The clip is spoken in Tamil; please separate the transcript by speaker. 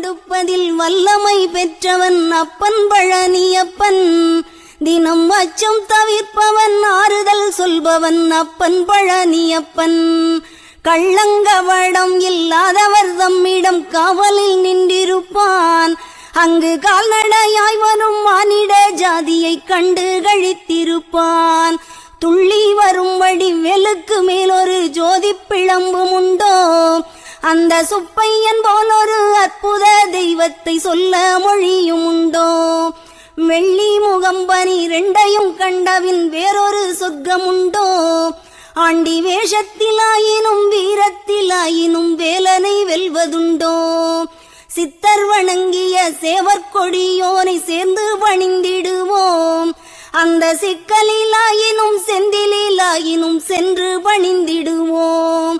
Speaker 1: கொடுப்பதில் வல்லமை பெற்றவன் அப்பன் பழனியப்பன். தினம் அச்சம் தவிர்ப்பவன் ஆறுதல் சொல்பவன் அப்பன் பழனியப்பன். கள்ளங்கவடம் இல்லாதவர் தம்மிடம் காவலில் நின்றிருப்பான். அங்கு கால்நடையாய் வரும் மானிட ஜாதியை கண்டு கழித்திருப்பான். துள்ளி வரும்படி வெளுக்கு மேலொரு ஜோதி பிளம்பும் உண்டோ, அந்த சுப்பையன் போலொரு அற்புத தெய்வத்தை சொல்ல மொழியும் உண்டோ. வெள்ளி முகம் 12 கண்டவின் வேறொரு சொர்க்கம் உண்டோ. ஆண்டி வேஷத்திலாயினும் வீரத்திலாயினும் வேலனை வெல்வதுண்டோ. சித்தர் வணங்கிய சேவற்கொடியோனை சேர்ந்து பணிந்திடுவோம். அந்த சிக்கலிலாயினும் செந்திலாயினும் சென்று பணிந்திடுவோம்.